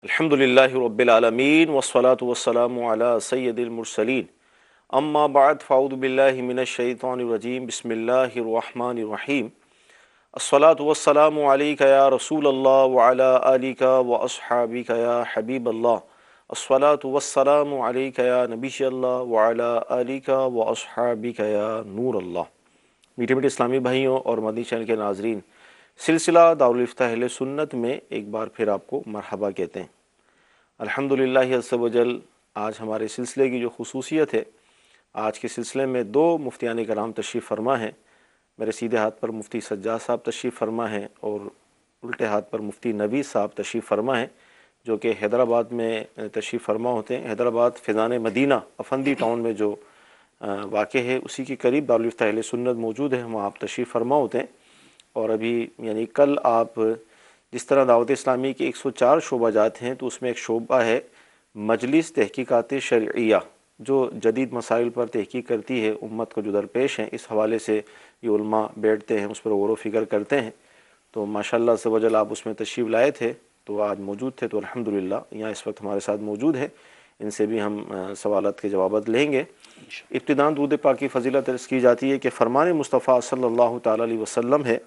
الحمدللہ رب العالمین والصلو والسلام علی سید المرسلین اما بعد فاعوذ باللہ من الشیطان الرجیم بسم اللہ الرحمن الرحیم الصلاۃ والسلام علیک یا رسول اللہ وعلی آلک واصحابک یا حبیب اللہ الصلاۃ والسلام علیک یا نبی اللہ وعلی آلک واصحابک یا نور اللہ۔ میٹھے میٹھے اسلامی بھائیوں اور مدنی چینل کے ناظرین، سلسلہ دارالفتہ اہل سنت میں ایک بار پھر آپ کو مرحبا کہتے ہیں۔ الحمدللہ عز و جل، آج ہمارے سلسلے کی جو خصوصیت ہے، آج کے سلسلے میں دو مفتیان کرام تشریف فرما ہیں۔ میرے سیدھے ہاتھ پر مفتی سجاد صاحب تشریف فرما ہیں اور الٹے ہاتھ پر مفتی نوید صاحب تشریف فرما ہیں، جو کہ حیدرآباد میں تشریف فرما ہوتے ہیں۔ حیدرآباد فیضان مدینہ افندی ٹاؤن میں جو واقع ہے، اسی کے قریب دارالفتہ اہل سنت موجود ہے، وہاں آپ تشریف فرما ہوتے ہیں۔ اور ابھی یعنی کل آپ جس طرح دعوت اسلامی کے 104 شعبہ جات ہیں، تو اس میں ایک شعبہ ہے مجلس تحقیقات شرعیہ، جو جدید مسائل پر تحقیق کرتی ہے، امت کو جو درپیش ہیں، اس حوالے سے یہ علماء بیٹھتے ہیں، اس پر غور و فکر کرتے ہیں۔ تو ماشاءاللہ عز و جل آپ اس میں تشریف لائے تھے، تو آج موجود تھے، تو الحمدللہ یہاں اس وقت ہمارے ساتھ موجود ہیں۔ ان سے بھی ہم سوالات کے جوابات لیں گے۔ ابتداء درود پاک کی فضیلت عرض کی جاتی ہے کہ فرمان مصطفیٰ صلی اللہ تعالی علیہ وسلم ہے،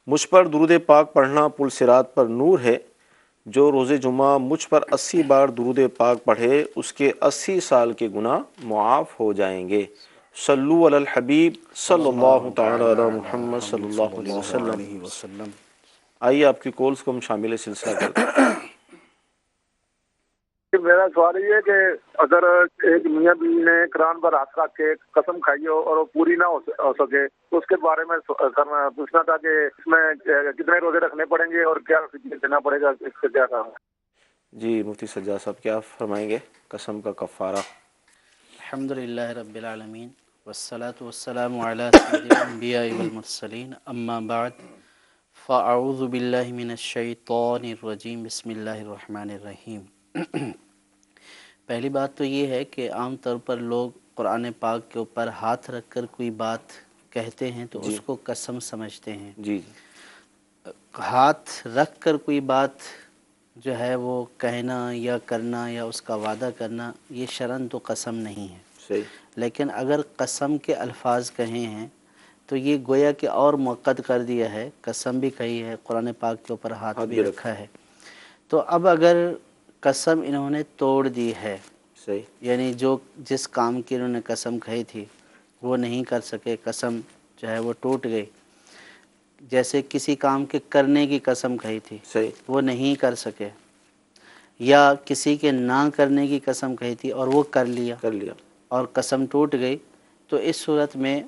مجھ پر درود پاک پڑھنا پل صراط پر نور ہے، جو روز جمعہ مجھ پر 80 بار درود پاک پڑھے، اس کے 80 سال کے گناہ معاف ہو جائیں گے۔ صلوا علی الحبیب صلی اللہ تعالی علی محمد صلی اللہ علیہ وسلم۔ آئیے آپ کی کالز کو ہم شامل سلسلہ کرتے ہیں۔ میرا سوال یہ ہے کہ اگر ایک میاں بیوی نے قرآن پر ہاتھ رکھ کے قسم کھائی ہو اور وہ پوری نہ ہو سکے، تو اس کے بارے میں پوچھنا تھا کہ اس میں کتنے روزے رکھنے پڑیں گے اور کیا دینا پڑے گا، اس سے کیا کام ہے؟ جی مفتی سجاد صاحب کیا فرمائیں گے قسم کا کفارہ؟ الحمدللہ رب العالمین والصلاة والسلام علی سید الانبیاء والمرسلین، اما بعد فاعوذ باللہ من الشیطان الرجیم، بسم اللہ الرحمن الرحیم۔ پہلی بات تو یہ ہے کہ عام طور پر لوگ قرآن پاک کے اوپر ہاتھ رکھ کر کوئی بات کہتے ہیں تو اس کو قسم سمجھتے ہیں۔ جی ہاتھ رکھ کر کوئی بات جو ہے وہ کہنا یا کرنا یا اس کا وعدہ کرنا، یہ شرعاً تو قسم نہیں ہے۔ صحیح۔ لیکن اگر قسم کے الفاظ کہے ہیں تو یہ گویا کہ اور مؤکد کر دیا ہے، قسم بھی کہی ہے، قرآن پاک کے اوپر ہاتھ بھی رکھا ہے۔ تو اب اگر قسم انہوں نے توڑ دی ہے، صحیح، یعنی جس کام کی انہوں نے قسم کہی تھی وہ نہیں کر سکے، قسم جو ہے وہ ٹوٹ گئی۔ جیسے کسی کام کے کرنے کی قسم کہی تھی، صحیح، وہ نہیں کر سکے، یا کسی کے نہ کرنے کی قسم کہی تھی اور وہ کر لیا اور قسم ٹوٹ گئی، تو اس صورت میں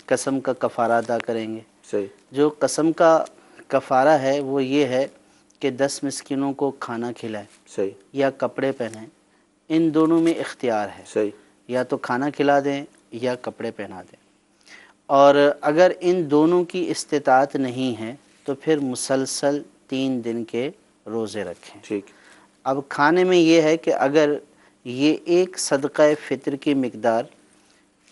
قسم کا کفارہ ادا کریں گے۔ صحیح۔ جو قسم کا کفارہ ہے وہ یہ ہے کہ 10 مسکینوں کو کھانا کھلائے، صحیح، یا کپڑے پہنائیں۔ ان دونوں میں اختیار ہے، صحیح، یا تو کھانا کھلا دیں یا کپڑے پہنا دیں۔ اور اگر ان دونوں کی استطاعت نہیں ہے تو پھر مسلسل 3 دن کے روزے رکھیں۔ ٹھیک۔ اب کھانے میں یہ ہے کہ اگر یہ ایک صدقہ فطر کی مقدار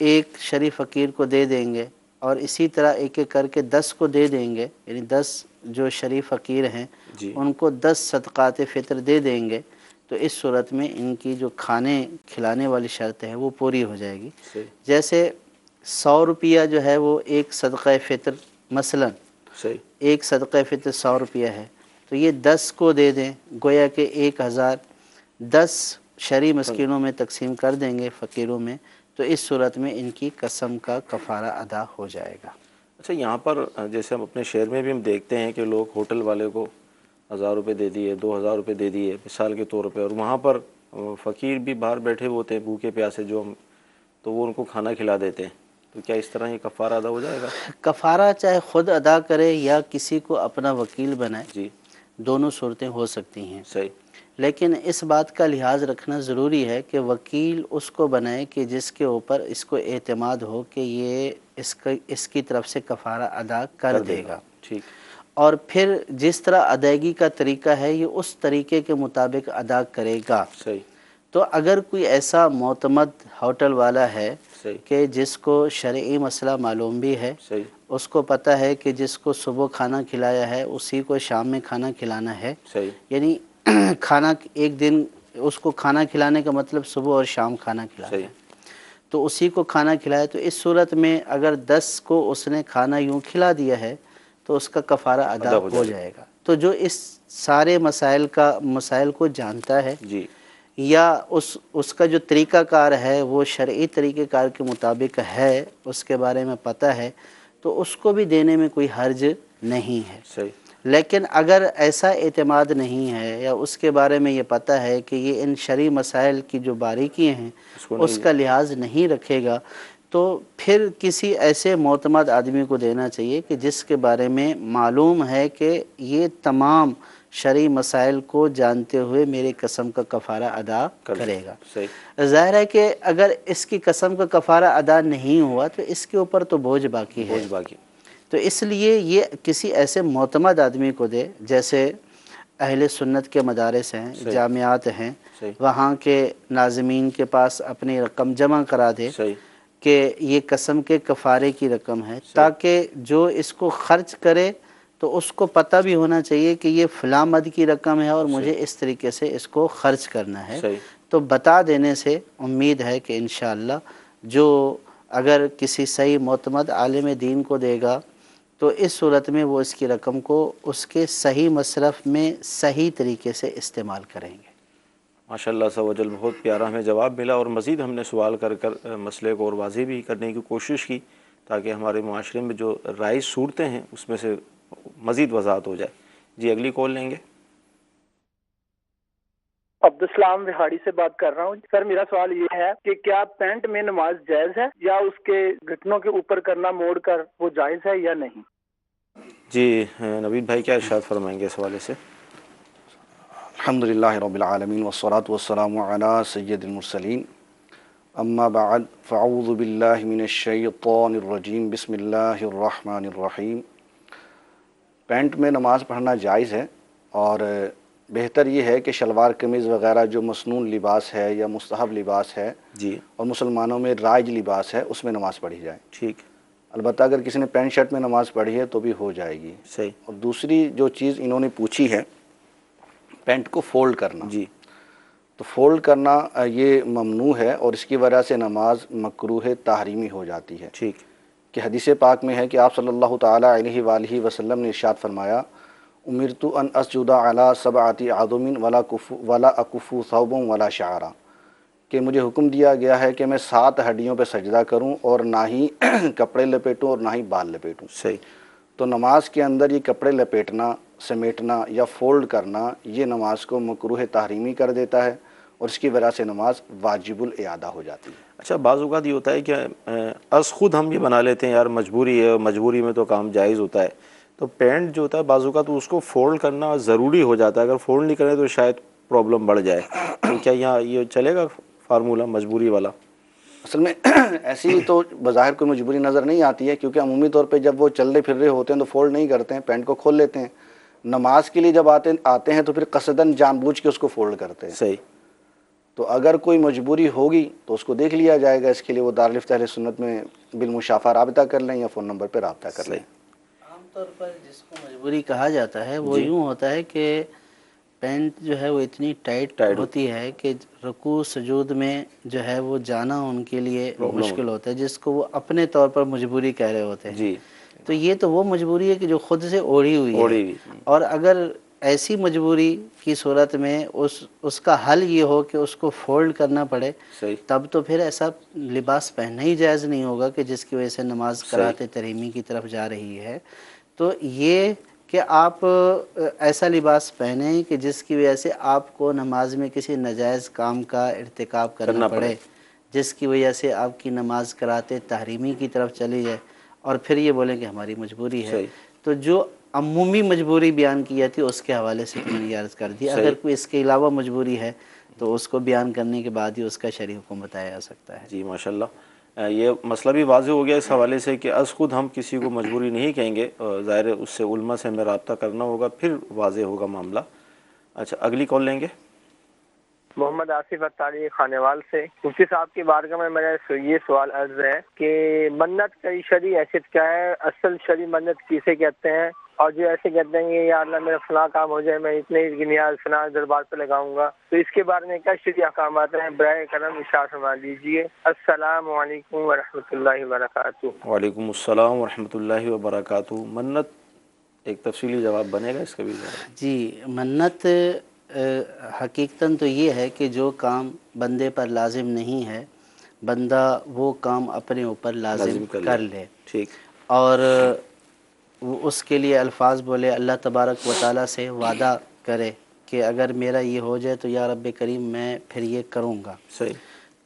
ایک شریف فقیر کو دے دیں گے اور اسی طرح ایک ایک کر کے 10 کو دے دیں گے، یعنی 10 جو شریف فقیر ہیں ان کو 10 صدقات فطر دے دیں گے، تو اس صورت میں ان کی جو کھانے کھلانے والی شرط ہے وہ پوری ہو جائے گی۔ جیسے 100 روپیہ جو ہے وہ ایک صدقہ فطر، مثلا ایک صدقہ فطر 100 روپیہ ہے، تو یہ 10 کو دے دیں، گویا کہ 1000 10 شرعی مسکینوں میں تقسیم کر دیں گے، فقیروں میں، تو اس صورت میں ان کی قسم کا کفارہ ادا ہو جائے گا۔ اچھا، یہاں پر جیسے ہم اپنے شہر میں بھی ہم دیکھتے ہیں کہ لوگ ہوٹل والے کو 1000 روپے دے دیے، 2000 روپے دے دیے مثال کے طور پہ، اور وہاں پر فقیر بھی باہر بیٹھے ہوتے ہیں بھوکے پیاسے، جو ہم تو وہ ان کو کھانا کھلا دیتے ہیں، تو کیا اس طرح یہ کفارہ ادا ہو جائے گا؟ کفارہ چاہے خود ادا کرے یا کسی کو اپنا وکیل بنائے، جی، دونوں صورتیں ہو سکتی ہیں۔ صحیح۔ لیکن اس بات کا لحاظ رکھنا ضروری ہے کہ وکیل اس کو بنائے کہ جس کے اوپر اس کو اعتماد ہو کہ یہ اس کی طرف سے کفارہ ادا کر دے گا۔ ٹھیک۔ اور پھر جس طرح ادائیگی کا طریقہ ہے یہ اس طریقے کے مطابق ادا کرے گا۔ صحیح۔ تو اگر کوئی ایسا معتمد ہوٹل والا ہے صحیح، کہ جس کو شرعی مسئلہ معلوم بھی ہے، صحیح، اس کو پتہ ہے کہ جس کو صبح کھانا کھلایا ہے اسی کو شام میں کھانا کھلانا ہے، صحیح، یعنی کھانا ایک دن اس کو کھانا کھلانے کا مطلب صبح اور شام کھانا کھلانا ہے، تو اسی کو کھانا کھلائے، تو اس صورت میں اگر 10 کو اس نے کھانا یوں کھلا دیا ہے تو اس کا کفارہ ادا ہو جائے گا۔ تو جو اس سارے مسائل کو جانتا ہے جی، یا اس کا جو طریقہ کار ہے وہ شرعی طریقہ کار کے مطابق ہے، اس کے بارے میں پتہ ہے، تو اس کو بھی دینے میں کوئی حرج نہیں ہے۔ صحیح۔ لیکن اگر ایسا اعتماد نہیں ہے یا اس کے بارے میں یہ پتہ ہے کہ یہ ان شرعی مسائل کی جو باریکیاں ہیں اس کا لحاظ نہیں رکھے گا، تو پھر کسی ایسے معتمد آدمی کو دینا چاہیے کہ جس کے بارے میں معلوم ہے کہ یہ تمام شرعی مسائل کو جانتے ہوئے میرے قسم کا کفارہ ادا کرے گا۔ ظاہر ہے کہ اگر اس کی قسم کا کفارہ ادا نہیں ہوا تو اس کے اوپر تو بوجھ باقی ہے، تو اس لیے یہ کسی ایسے معتمد آدمی کو دے، جیسے اہل سنت کے مدارس ہیں، جامعات ہیں، وہاں کے ناظمین کے پاس اپنی رقم جمع کرا دے کہ یہ قسم کے کفارے کی رقم ہے، تاکہ جو اس کو خرچ کرے تو اس کو پتہ بھی ہونا چاہیے کہ یہ فلاں مد کی رقم ہے اور مجھے اس طریقے سے اس کو خرچ کرنا ہے۔ تو بتا دینے سے امید ہے کہ انشاءاللہ جو اگر کسی صحیح معتمد عالم دین کو دے گا تو اس صورت میں وہ اس کی رقم کو اس کے صحیح مصرف میں صحیح طریقے سے استعمال کریں گے۔ ماشاءاللہ عز و جل، بہت پیارا ہمیں جواب ملا، اور مزید ہم نے سوال کر مسئلے کو اور واضح بھی کرنے کی کوشش کی تاکہ ہمارے معاشرے میں جو رائج صورتیں ہیں اس میں سے مزید وضاحت ہو جائے۔ جی اگلی کال لیں گے۔ عبدالسلام وہاڑی سے بات کر رہا ہوں سر، میرا سوال یہ ہے کہ کیا پینٹ میں نماز جائز ہے یا اس کے گھٹنوں کے اوپر کرنا موڑ کر وہ جائز ہے یا نہیں؟ جی نوید بھائی کیا ارشاد فرمائیں گے اس حوالے سے؟ الحمدللہ رب العالمین والصلاة والسلام علی سید المرسلین، اما بعد فاعوذ باللہ من الشیطان الرجیم، بسم اللہ الرحمن الرحیم۔ پینٹ میں نماز پڑھنا جائز ہے، اور بہتر یہ ہے کہ شلوار قمیض وغیرہ جو مسنون لباس ہے یا مستحب لباس ہے جی، اور مسلمانوں میں رائج لباس ہے، اس میں نماز پڑھی جائے۔ ٹھیک، البتہ اگر کسی نے پینٹ شرٹ میں نماز پڑھی ہے تو بھی ہو جائے گی۔ صحیح۔ اور دوسری جو چیز انہوں نے پوچھی ہے پینٹ کو فولڈ کرنا، جی، تو فولڈ کرنا یہ ممنوع ہے، اور اس کی وجہ سے نماز مکروہ تحریمی ہو جاتی ہے۔ ٹھیک، کہ حدیث پاک میں ہے کہ آپ صلی اللہ تعالی علیہ وآلہ وسلم نے ارشاد فرمایا، امرت ان اسجد علی سبعۃ اعظم ولا اکف ثوبا ولا شعرا، کہ مجھے حکم دیا گیا ہے کہ میں 7 ہڈیوں پہ سجدہ کروں اور نہ ہی کپڑے لپیٹوں اور نہ ہی بال لپیٹوں۔ صحیح۔ تو نماز کے اندر یہ کپڑے لپیٹنا، سمیٹنا یا فولڈ کرنا یہ نماز کو مکروہ تحریمی کر دیتا ہے، اور اس کی وجہ سے نماز واجب الاعادہ ہو جاتی ہے۔ اچھا، بعض اوقات یہ ہوتا ہے کہ از خود ہم یہ بنا لیتے ہیں یار مجبوری ہے، مجبوری میں تو کام جائز ہوتا ہے، تو پینٹ جو ہوتا ہے بعض اوقات اس کو فولڈ کرنا ضروری ہو جاتا ہے، اگر فولڈ نہیں کریں تو شاید پرابلم بڑھ جائے، تو کیا یہاں یہ چلے گا فارمولہ مجبوری والا؟ اصل میں ایسی تو بظاہر کوئی مجبوری نظر نہیں آتی ہے، کیونکہ عمومی طور پہ جب وہ چل رہے پھر رہے ہوتے ہیں تو فولڈ نہیں کرتے ہیں، پینٹ کو کھول لیتے ہیں۔ نماز کے لیے جب آتے ہیں تو پھر قصداً جان بوجھ کے اس کو فولڈ کرتے ہیں۔ صحیح۔ تو اگر کوئی مجبوری ہوگی تو اس کو دیکھ لیا جائے گا، اس کے لیے وہ دارالفت اہل سنت میں بالمشافہ رابطہ کر لیں یا فون نمبر پہ رابطہ کر لیں۔ عام طور پر جس کو مجبوری کہا جاتا ہے وہ یوں ہوتا ہے کہ پینٹ جو ہے وہ اتنی ٹائٹ ہوتی ہے کہ رکوع سجود میں جو ہے وہ جانا ان کے لیے مشکل ہوتا ہے، جس کو وہ اپنے طور پر مجبوری کہہ رہے ہوتے ہیں۔ جی، تو یہ تو وہ مجبوری ہے کہ جو خود سے اوڑھی ہوئی ہے، اور اگر ایسی مجبوری کی صورت میں اس کا حل یہ ہو کہ اس کو فولڈ کرنا پڑے، تب تو پھر ایسا لباس پہننا ہی جائز نہیں ہوگا کہ جس کی وجہ سے نماز کراہت تحریمی کی طرف جا رہی ہے۔ تو یہ کہ آپ ایسا لباس پہنیں کہ جس کی وجہ سے آپ کو نماز میں کسی ناجائز کام کا ارتکاب کرنا پڑے، جس کی وجہ سے آپ کی نماز کراہت تحریمی کی طرف چلی جائے، اور پھر یہ بولیں کہ ہماری مجبوری ہے، تو جو عمومی مجبوری بیان کی جاتی ہے اس کے حوالے سے میں نے عرض کر دی۔ اگر کوئی اس کے علاوہ مجبوری ہے تو اس کو بیان کرنے کے بعد ہی اس کا شرعی حکم بتایا جا سکتا ہے۔ جی ماشاءاللہ، یہ مسئلہ بھی واضح ہو گیا اس حوالے سے کہ از خود ہم کسی کو مجبوری نہیں کہیں گے، ظاہر ہے اس سے علماء سے ہمیں رابطہ کرنا ہوگا، پھر واضح ہوگا معاملہ۔ اچھا اگلی کال لیں گے۔ محمد آصف اتاری خانوال سے، مفتی صاحب کی بارگاہ میں میرا یہ سوال عرض ہے کہ منت کی شرعی حیثیت کیا ہے؟ اصل شرعی منت کسے کہتے ہیں؟ اور جو ایسے کہتے ہیں کہ یا اللہ میرا فلاں کام ہو جائے، میں اتنے کی نیاز فلاں دربار پہ لگاؤں گا، تو اس کے بارے میں کیا شرعی احکامات ہیں؟ برائے کرم ارشاد فرما دیجیے۔ السلام علیکم ورحمۃ اللہ وبرکاتہ۔ وعلیکم السلام ورحمۃ اللہ وبرکاتہ۔ منت ایک تفصیلی جواب بنے گا اس کا بھی ذرا؟ جی، منت حقیقتاً تو یہ ہے کہ جو کام بندے پر لازم نہیں ہے بندہ وہ کام اپنے اوپر لازم کر لے، ٹھیک، اور وہ اس کے لیے الفاظ بولے، اللہ تبارک و تعالیٰ سے وعدہ کرے کہ اگر میرا یہ ہو جائے تو یا رب کریم میں پھر یہ کروں گا۔ صحیح،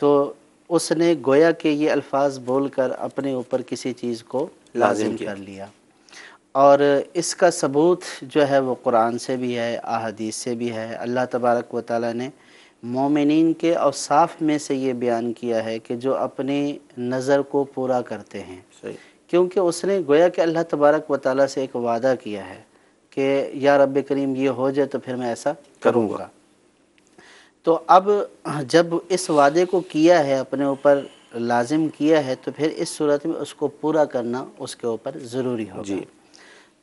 تو اس نے گویا کہ یہ الفاظ بول کر اپنے اوپر کسی چیز کو لازم کر لیا، اور اس کا ثبوت جو ہے وہ قرآن سے بھی ہے، احادیث سے بھی ہے۔ اللہ تبارک و تعالیٰ نے مومنین کے اوصاف میں سے یہ بیان کیا ہے کہ جو اپنی نظر کو پورا کرتے ہیں، صحیح، کیونکہ اس نے گویا کہ اللہ تبارک و تعالیٰ سے ایک وعدہ کیا ہے کہ یا رب کریم یہ ہو جائے تو پھر میں ایسا کروں گا۔ تو اب جب اس وعدے کو کیا ہے، اپنے اوپر لازم کیا ہے، تو پھر اس صورت میں اس کو پورا کرنا اس کے اوپر ضروری ہوگا۔ جی،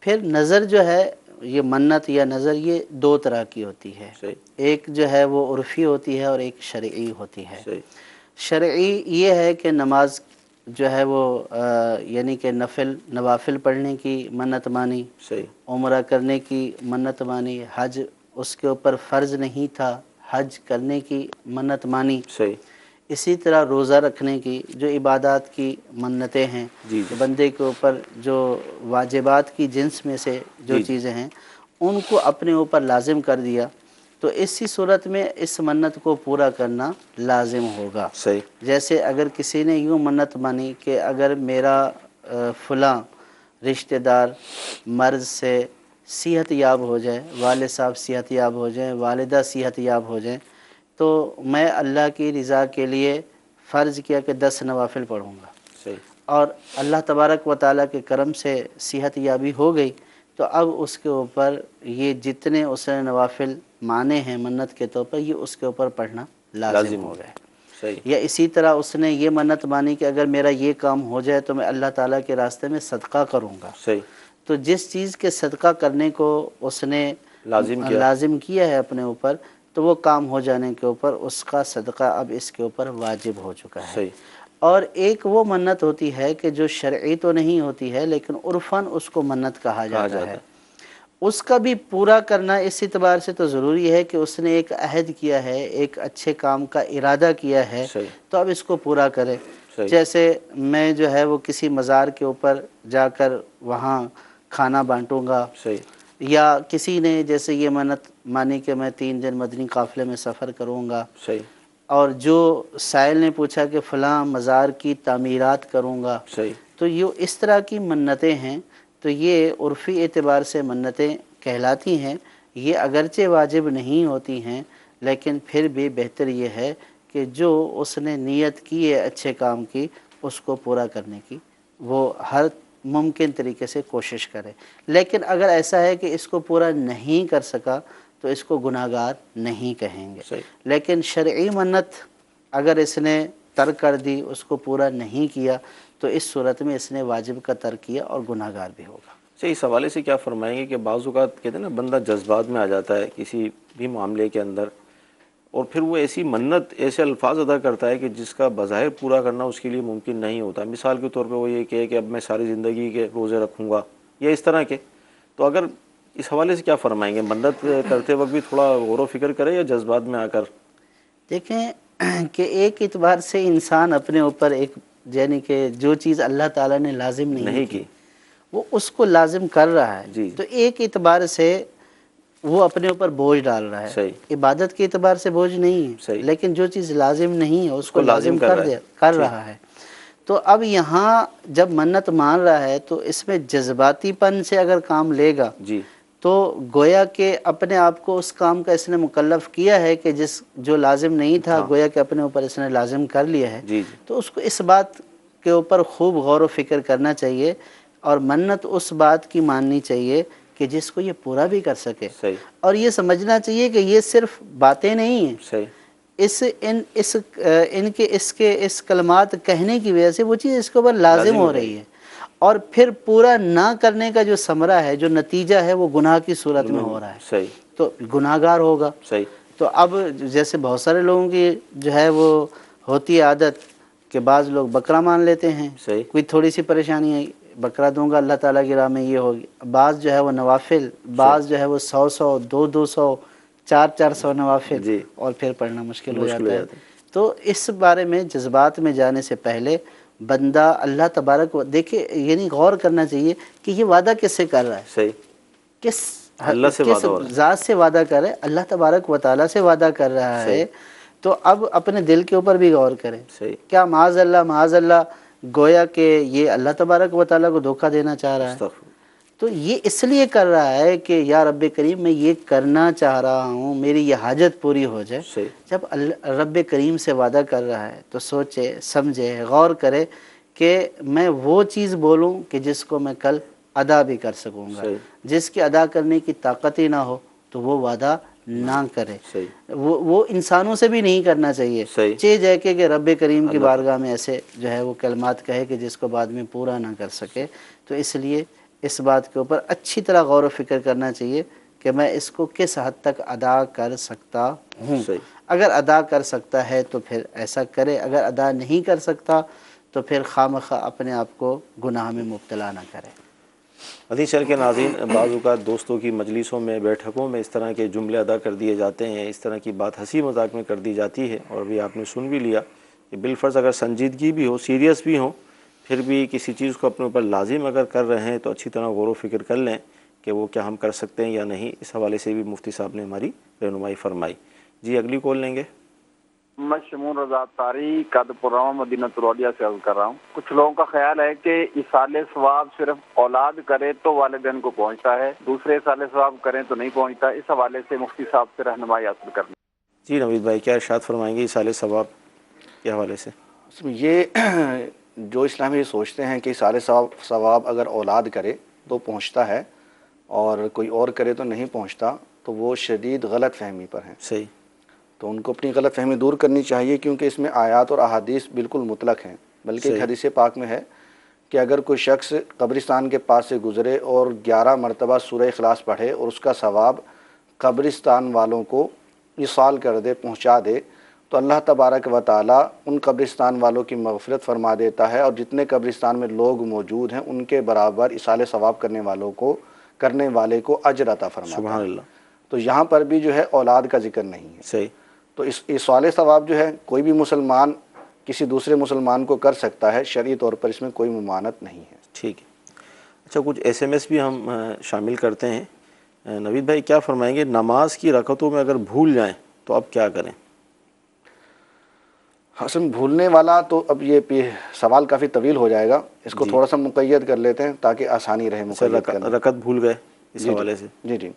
پھر نظر جو ہے، یہ منت یا نظر یہ دو طرح کی ہوتی ہے، صحیح، ایک جو ہے وہ عرفی ہوتی ہے اور ایک شرعی ہوتی ہے۔ صحیح، شرعی یہ ہے کہ نماز جو ہے وہ یعنی کہ نوافل پڑھنے کی منت مانی، صحیح، عمرہ کرنے کی منت مانی، حج اس کے اوپر فرض نہیں تھا، حج کرنے کی منت مانی، صحیح، اسی طرح روزہ رکھنے کی جو عبادات کی منتیں ہیں، جی، کہ بندے کے اوپر جو واجبات کی جنس میں سے جو چیزیں ہیں ان کو اپنے اوپر لازم کر دیا، تو اسی صورت میں اس منت کو پورا کرنا لازم ہوگا۔ صحیح، جیسے اگر کسی نے یوں منت مانی کہ اگر میرا فلاں رشتہ دار مرض سے صحت یاب ہو جائے، والد صاحب صحت یاب ہو جائیں، والدہ صحت یاب ہو جائیں، تو میں اللہ کی رضا کے لیے فرض کیا کہ 10 نوافل پڑھوں گا، صحیح، اور اللہ تبارک و تعالیٰ کے کرم سے صحت یابی ہو گئی، تو اب اس کے اوپر یہ جتنے اس نے نوافل مانے ہیں منت کے طور پر، یہ اس کے اوپر پڑھنا لازم ہو گئے۔ صحیح، یا اسی طرح اس نے یہ منت مانی کہ اگر میرا یہ کام ہو جائے تو میں اللہ تعالیٰ کے راستے میں صدقہ کروں گا، صحیح، تو جس چیز کے صدقہ کرنے کو اس نے لازم کیا ہے اپنے اوپر، تو وہ کام ہو جانے کے اوپر اس کا صدقہ اب اس کے اوپر واجب ہو چکا ہے۔ صحیح، اور ایک وہ منت ہوتی ہے کہ جو شرعی تو نہیں ہوتی ہے لیکن عرفاً اس کو منت کہا جاتا ہے، اس کا بھی پورا کرنا اس اعتبار سے تو ضروری ہے کہ اس نے ایک عہد کیا ہے، ایک اچھے کام کا ارادہ کیا ہے، تو اب اس کو پورا کرے۔ جیسے میں جو ہے وہ کسی مزار کے اوپر جا کر وہاں کھانا بانٹوں گا، یا کسی نے جیسے یہ منت مانی کہ میں 3 دن مدنی قافلے میں سفر کروں گا، اور جو سائل نے پوچھا کہ فلاں مزار کی تعمیرات کروں گا، تو یہ اس طرح کی منتیں ہیں، تو یہ عرفی اعتبار سے منتیں کہلاتی ہیں۔ یہ اگرچہ واجب نہیں ہوتی ہیں لیکن پھر بھی بہتر یہ ہے کہ جو اس نے نیت کی ہے اچھے کام کی، اس کو پورا کرنے کی وہ ہر ممکن طریقے سے کوشش کرے۔ لیکن اگر ایسا ہے کہ اس کو پورا نہیں کر سکا تو اس کو گناہگار نہیں کہیں گے۔ لیکن شرعی منت اگر اس نے ترک کر دی، اس کو پورا نہیں کیا، تو اس صورت میں اس نے واجب کا ترک کیا اور گناہگار بھی ہوگا۔ اس حوالے سے کیا فرمائیں گے کہ بعض اوقات کہتے ہیں نا بندہ جذبات میں آ جاتا ہے کسی بھی معاملے کے اندر، اور پھر وہ ایسی منت، ایسے الفاظ ادا کرتا ہے کہ جس کا بظاہر پورا کرنا اس کے لیے ممکن نہیں ہوتا۔ مثال کے طور پہ وہ یہ کہے کہ اب میں ساری زندگی کے روزے رکھوں گا، یا اس طرح کے، تو اگر اس حوالے سے کیا فرمائیں گے؟ منت کرتے وقت بھی تھوڑا غور و فکر کرے یا جذبات میں آ کر؟ دیکھیں کہ ایک اعتبار سے انسان اپنے اوپر ایک یعنی کہ جو چیز اللہ تعالیٰ نے لازم نہیں کی وہ اس کو لازم کر رہا ہے، تو ایک اعتبار سے وہ اپنے اوپر بوجھ ڈال رہا ہے۔ عبادت کے اعتبار سے بوجھ نہیں ہے، لیکن جو چیز لازم نہیں ہے اس کو لازم کر رہا ہے۔ تو اب یہاں جب منت مان رہا ہے تو اس میں جذباتی پن سے اگر کام لے گا تو گویا کہ اپنے آپ کو اس کام کا اس نے مکلف کیا ہے کہ جو لازم نہیں تھا گویا کہ اپنے اوپر اس نے لازم کر لیا ہے، تو اس کو اس بات کے اوپر خوب غور و فکر کرنا چاہیے، اور منت اس بات کی ماننی چاہیے کہ جس کو یہ پورا بھی کر سکے، اور یہ سمجھنا چاہیے کہ یہ صرف باتیں نہیں ہیں، اس کلمات کہنے کی وجہ سے وہ چیز اس کے اوپر لازم ہو رہی ہے، اور پھر پورا نہ کرنے کا جو ثمرہ ہے، جو نتیجہ ہے، وہ گناہ کی صورت میں ہو رہا ہے، صحیح، تو گناہ گار ہوگا۔ صحیح، تو اب جیسے بہت سارے لوگوں کی جو ہے وہ ہوتی ہے عادت کہ بعض لوگ بکرا مان لیتے ہیں، صحیح، کوئی تھوڑی سی پریشانی ہے، بکرا دوں گا اللہ تعالیٰ کی راہ میں یہ ہوگی۔ بعض جو ہے وہ نوافل، بعض جو ہے وہ 100 200 400 نوافل، جی، اور پھر پڑھنا مشکل ہو مشکل جاتا ہے۔ تو اس بارے میں جذبات میں جانے سے پہلے بندہ اللہ تبارک و دیکھے، یعنی غور کرنا چاہیے کہ یہ وعدہ کس سے کر رہا ہے، صحیح، کس اللہ سے کس وعدہ ہو رہا ہے، ذات سے وعدہ کر رہا ہے، اللہ تبارک و تعالیٰ سے وعدہ کر رہا صحیح، ہے۔ تو اب اپنے دل کے اوپر بھی غور کریں، صحیح، کیا معاذ اللہ گویا کہ یہ اللہ تبارک و تعالیٰ کو دھوکہ دینا چاہ رہا ہے؟ استغفر، تو یہ اس لیے کر رہا ہے کہ یا رب کریم میں یہ کرنا چاہ رہا ہوں، میری یہ حاجت پوری ہو جائے۔ صحیح، جب رب کریم سے وعدہ کر رہا ہے تو سوچے، سمجھے، غور کرے کہ میں وہ چیز بولوں کہ جس کو میں کل ادا بھی کر سکوں گا، صحیح، جس کی ادا کرنے کی طاقت ہی نہ ہو تو وہ وعدہ نہ کرے۔ صحیح، وہ انسانوں سے بھی نہیں کرنا چاہیے، صحیح، چہ جائے کہ رب کریم کی اللہ بارگاہ میں ایسے جو ہے وہ کلمات کہے کہ جس کو بعد میں پورا نہ کر سکے۔ تو اس لیے اس بات کے اوپر اچھی طرح غور و فکر کرنا چاہیے کہ میں اس کو کس حد تک ادا کر سکتا ہوں۔ صحیح، اگر ادا کر سکتا ہے تو پھر ایسا کرے، اگر ادا نہیں کر سکتا تو پھر خواہ اپنے آپ کو گناہ میں مبتلا نہ کرے۔ حدیث شریف کے ناظرین، بعض اوقات دوستوں کی مجلسوں میں، بیٹھکوں میں اس طرح کے جملے ادا کر دیے جاتے ہیں، اس طرح کی بات ہنسی مذاق میں کر دی جاتی ہے، اور بھی آپ نے سن بھی لیا کہ بالفرض اگر سنجیدگی بھی ہو، سیریس بھی ہوں، پھر بھی کسی چیز کو اپنے اوپر لازم اگر کر رہے ہیں تو اچھی طرح غور و فکر کر لیں کہ وہ کیا ہم کر سکتے ہیں یا نہیں۔ اس حوالے سے بھی مفتی صاحب نے ہماری رہنمائی فرمائی۔ جی اگلی کال لیں گے۔ میں شمون رضا اتاری قد پرام مدینہ ترولیا سے عرض کر رہا ہوں۔ کچھ لوگوں کا خیال ہے کہ ایصال ثواب صرف اولاد کرے تو والدین کو پہنچتا ہے، دوسرے ایصال ثواب کریں تو نہیں پہنچتا۔ اس حوالے سے مفتی صاحب سے رہنمائی حاصل کرنی۔ جی نوید بھائی، کیا ارشاد فرمائیں گے ایصال ثواب کے حوالے سے؟ یہ جو اسلامی سوچتے ہیں کہ ایصال ثواب اگر اولاد کرے تو پہنچتا ہے اور کوئی اور کرے تو نہیں پہنچتا، تو وہ شدید غلط فہمی پر ہیں۔ صحیح، تو ان کو اپنی غلط فہمی دور کرنی چاہیے، کیونکہ اس میں آیات اور احادیث بالکل مطلق ہیں۔ بلکہ ایک حدیث پاک میں ہے کہ اگر کوئی شخص قبرستان کے پاس سے گزرے اور 11 مرتبہ سورہ اخلاص پڑھے اور اس کا ثواب قبرستان والوں کو ایصال کر دے، پہنچا دے، تو اللہ تبارک و تعالیٰ ان قبرستان والوں کی مغفرت فرما دیتا ہے، اور جتنے قبرستان میں لوگ موجود ہیں ان کے برابر ایصال ثواب کرنے والے کو اجر عطا فرماتا سبحان ہے۔ اللہ، تو یہاں پر بھی جو ہے اولاد کا ذکر نہیں ہے۔ صحیح، تو اس ایصال ثواب جو ہے کوئی بھی مسلمان کسی دوسرے مسلمان کو کر سکتا ہے، شرعی طور پر اس میں کوئی ممانعت نہیں ہے۔ ٹھیک ہے۔ اچھا، کچھ ایس ایم ایس بھی ہم شامل کرتے ہیں۔ نوید بھائی کیا فرمائیں گے، نماز کی رکعتوں میں اگر بھول جائیں تو اب کیا کریں؟ حسن بھولنے والا تو اب یہ سوال کافی طویل ہو جائے گا، اس کو تھوڑا سا مقید کر لیتے ہیں تاکہ آسانی رہے مقید کرنا۔ رکعت بھول گئے اس حوالے سے؟ جی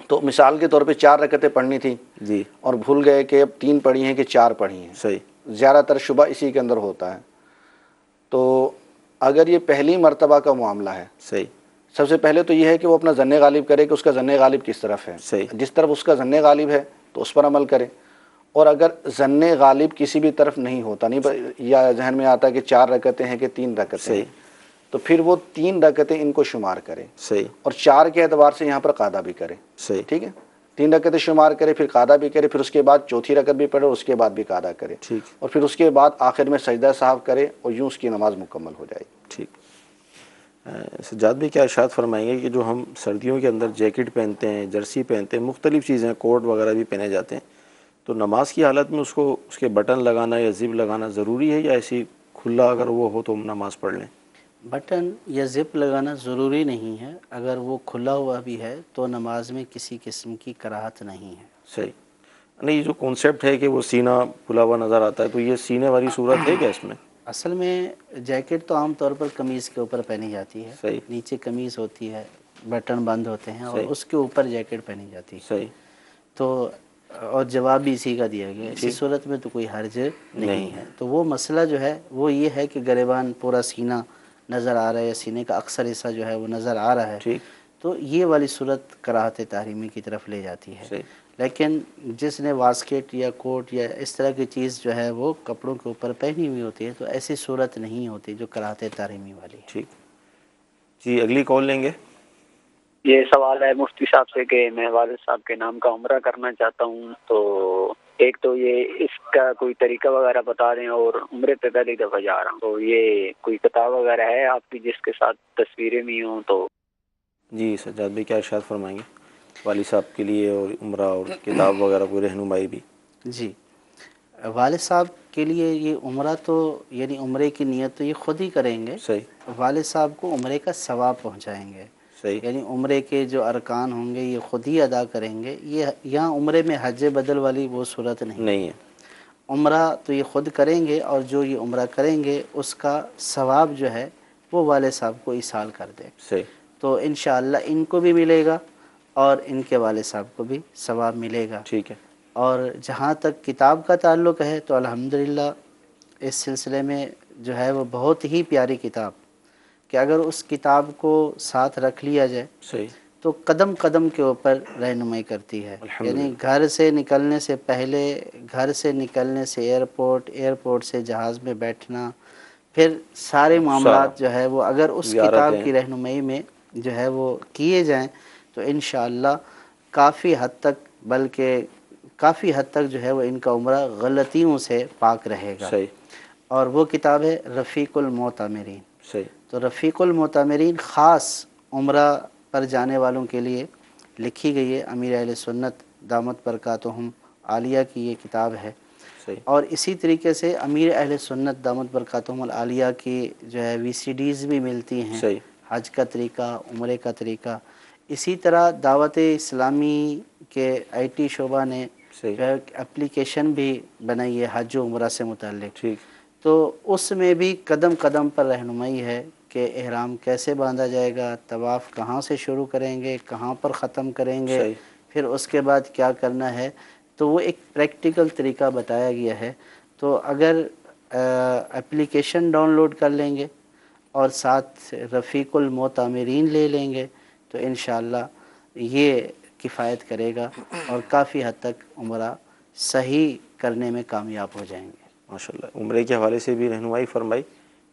تو مثال کے طور پہ 4 رکعتیں پڑھنی تھیں جی، اور بھول گئے کہ اب 3 پڑھی ہیں کہ 4 پڑھی ہیں۔ صحیح، زیادہ تر شبہ اسی کے اندر ہوتا ہے۔ تو اگر یہ پہلی مرتبہ کا معاملہ ہے، صحیح، سب سے پہلے تو یہ ہے کہ وہ اپنا ظن غالب کرے کہ اس کا ظن غالب کس طرف ہے۔ صحیح، جس طرف اس کا ظن غالب ہے تو اس پر عمل کرے، اور اگر ظن غالب کسی بھی طرف نہیں ہوتا، نہیں یا ذہن میں آتا ہے کہ 4 رکعتیں ہیں کہ 3 رکعتیں ہیں، تو پھر وہ 3 رکعتیں ان کو شمار کرے، صحیح، اور 4 کے اعتبار سے یہاں پر قاعدہ بھی کرے۔ صحیح، ٹھیک ہے، 3 رکعتیں شمار کرے، پھر قاعدہ بھی کرے، پھر اس کے بعد چوتھی رکعت بھی پڑھے، اور اس کے بعد بھی قاعدہ کرے، ٹھیک، اور پھر اس کے بعد آخر میں سجدہ صاحب کرے، اور یوں اس کی نماز مکمل ہو جائے گی۔ ٹھیک۔ سجاد بھی کیا ارشاد فرمائیں گے کہ جو ہم سردیوں کے اندر جیکٹ پہنتے ہیں، جرسی پہنتے ہیں، مختلف چیزیں، کوٹ وغیرہ بھی پہنے جاتے ہیں، تو نماز کی حالت میں اس کے بٹن لگانا یا زپ لگانا ضروری ہے، یا ایسی کھلا اگر وہ ہو تو ہم نماز پڑھ لیں؟ بٹن یا زپ لگانا ضروری نہیں ہے، اگر وہ کھلا ہوا بھی ہے تو نماز میں کسی قسم کی کراہت نہیں ہے۔ صحیح۔ نہیں، یہ جو کانسیپٹ ہے کہ وہ سینہ کھلا ہوا نظر آتا ہے، تو یہ سینے والی صورت ہے کیا اس میں؟ اصل میں جیکٹ تو عام طور پر قمیض کے اوپر پہنی جاتی ہے، صحیح، نیچے قمیض ہوتی ہے، بٹن بند ہوتے ہیں، اور صحیح، اس کے اوپر جیکٹ پہنی جاتی ہے۔ صحیح، تو اور جواب بھی اسی کا دیا گیا، اسی صورت میں تو کوئی حرج نہیں ہے۔ تو وہ مسئلہ جو ہے وہ یہ ہے کہ گریبان پورا سینہ نظر آ رہا ہے، سینے کا اکثر حصہ جو ہے وہ نظر آ رہا ہے، ٹھیک، تو یہ والی صورت کراہت تحریمی کی طرف لے جاتی ہے۔ صحیح، لیکن جس نے واسکٹ یا کوٹ یا اس طرح کی چیز جو ہے وہ کپڑوں کے اوپر پہنی ہوئی ہوتی ہے تو ایسی صورت نہیں ہوتی جو کراہت تحریمی والی ہے۔ ٹھیک جی، اگلی کال لیں گے۔ یہ سوال ہے مفتی صاحب سے کہ میں والد صاحب کے نام کا عمرہ کرنا چاہتا ہوں، تو ایک تو یہ اس کا کوئی طریقہ وغیرہ بتا دیں، اور عمرے پہ پہلی دفعہ جا رہا ہوں تو یہ کوئی کتاب وغیرہ ہے آپ کی جس کے ساتھ تصویریں بھی ہوں تو؟ جی سجاد بھائی کیا ارشاد فرمائیں گے والد صاحب کے لیے، اور عمرہ اور کتاب وغیرہ کوئی رہنمائی بھی؟ جی، والد صاحب کے لیے یہ عمرہ تو یعنی عمرے کی نیت تو یہ خود ہی کریں گے، صحیح، والد صاحب کو عمرے کا ثواب پہنچائیں گے، صحیح، یعنی عمرے کے جو ارکان ہوں گے یہ خود ہی ادا کریں گے۔ یہ یہاں عمرے میں حج بدل والی وہ صورت نہیں ہے، عمرہ تو یہ خود کریں گے، اور جو یہ عمرہ کریں گے اس کا ثواب جو ہے وہ والد صاحب کو ایصال کر دیں، صحیح، تو انشاءاللہ ان کو بھی ملے گا اور ان کے والد صاحب کو بھی ثواب ملے گا۔ ٹھیک ہے۔ اور جہاں تک کتاب کا تعلق ہے تو الحمدللہ اس سلسلے میں جو ہے وہ بہت ہی پیاری کتاب کہ اگر اس کتاب کو ساتھ رکھ لیا جائے صحیح، تو قدم قدم کے اوپر رہنمائی کرتی ہے، یعنی گھر سے نکلنے سے پہلے، گھر سے نکلنے سے ایئرپورٹ سے جہاز میں بیٹھنا، پھر سارے معاملات جو ہے وہ اگر اس کتاب کی رہنمائی میں جو ہے وہ کیے جائیں تو انشاءاللہ کافی حد تک، بلکہ کافی حد تک جو ہے وہ ان کا عمرہ غلطیوں سے پاک رہے گا۔ صحیح، اور وہ کتاب ہے رفیق المعتمرین۔ صحیح، تو رفیق المعتمرین خاص عمرہ پر جانے والوں کے لیے لکھی گئی ہے، امیر اہل سنت دامت برکاتہم عالیہ کی یہ کتاب ہے۔ صحیح، اور اسی طریقے سے امیر اہل سنت دامت برکاتہم العالیہ کی جو ہے VCDs بھی ملتی ہیں، صحیح، حج کا طریقہ، عمرے کا طریقہ۔ اسی طرح دعوت اسلامی کے IT شعبہ نے صحیح، جو ہے اپلیکیشن بھی بنائی ہے حج و عمرہ سے متعلق، ٹھیک، تو اس میں بھی قدم قدم پر رہنمائی ہے کہ احرام کیسے باندھا جائے گا، طواف کہاں سے شروع کریں گے، کہاں پر ختم کریں گے، صحیح، پھر اس کے بعد کیا کرنا ہے، تو وہ ایک پریکٹیکل طریقہ بتایا گیا ہے۔ تو اگر اپلیکیشن ڈاؤن لوڈ کر لیں گے اور ساتھ رفیق المعتمرین لے لیں گے تو انشاءاللہ یہ کفایت کرے گا اور کافی حد تک عمرہ صحیح کرنے میں کامیاب ہو جائیں گے۔ ماشاءاللہ۔ عمرے کے حوالے سے بھی رہنمائی فرمائی،